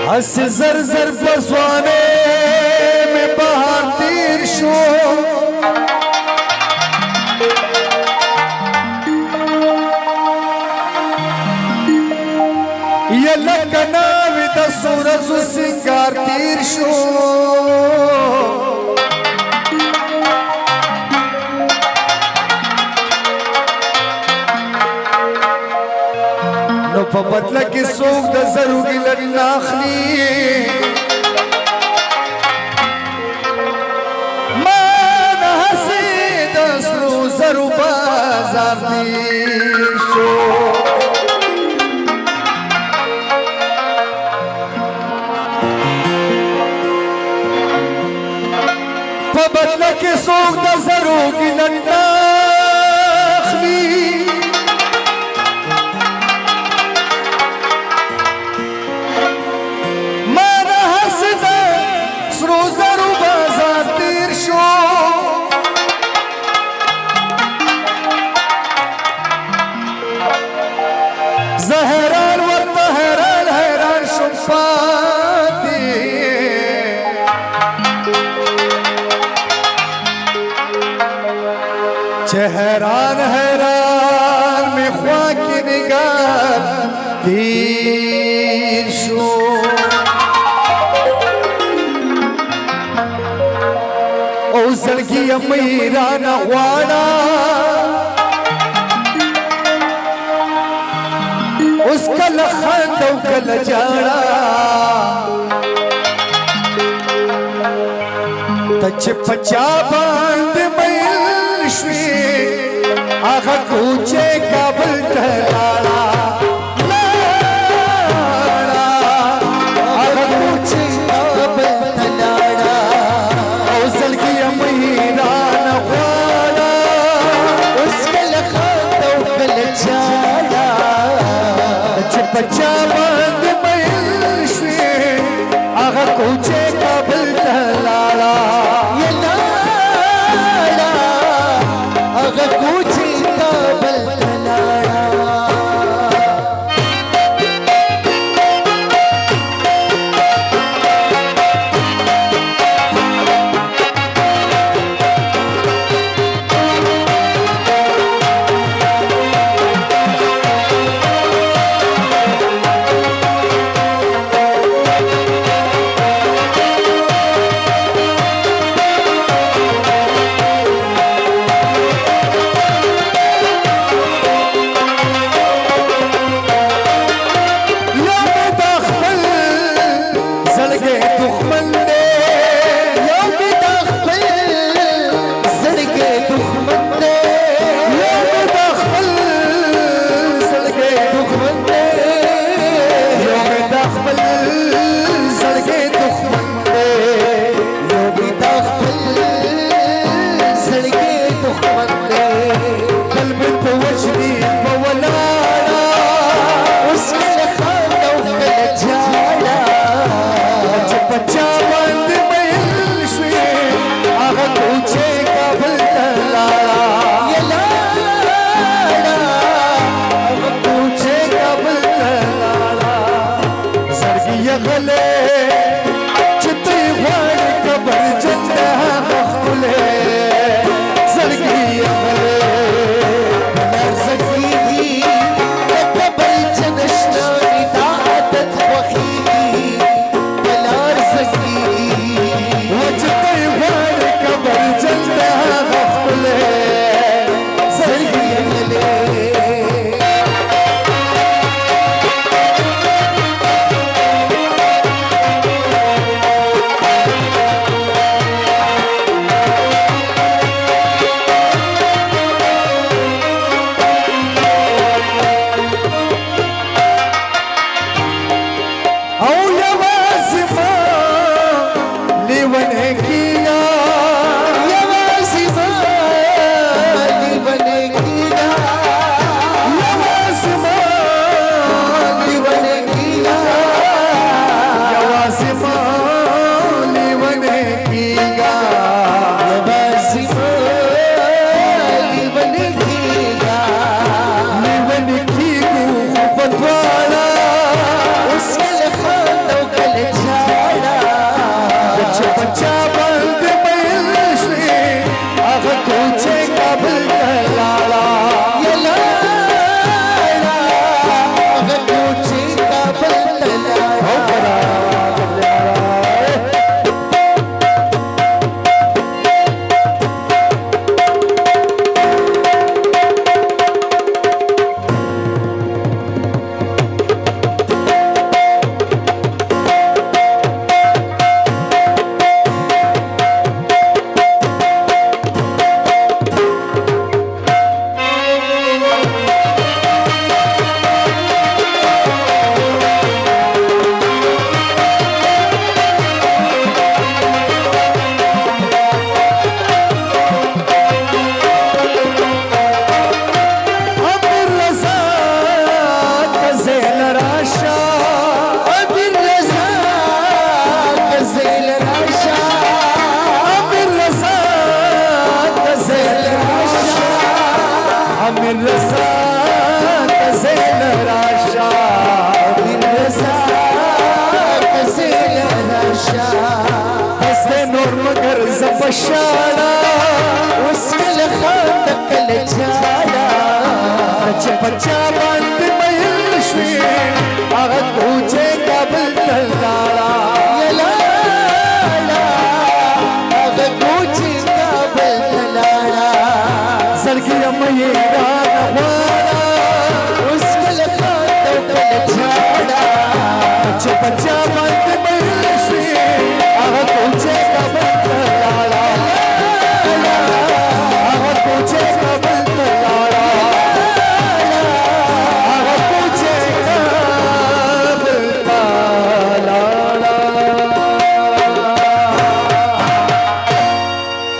हंस जर जर बसवाने में बहार तीर शो ये लकना विद सूरज सिंगार तीर शो नो पपतल की सोख द जरूरी लड़नाखली मान हसी दसरू जरू बाजार दीशो पपतल की सोख द जरूरी लड़नाखली जहरान व तहरान हैरान शुफाती चेहरान हैरान में ख्वा की निगाह तीर शो ओ सड़की अमीरा नवाना उसका लखन तो कल जाड़ा तच पचा बांध मैल श्री आगा कूचे काबल टहलाड़ा आगा कूचे काबल टहलाड़ा औसल की अमीरा नवाड़ा उसका लखन तो कल जाड़ा बच्चा बंद मैश्वी आगा कूचे काबल टहलाड़ा ये लाड़ा आगा कूचे काबल टहलाड़ा بس نور مگر زبشانا وسكل خاطك الجالا بچا بچا باندې مېل شوي هغه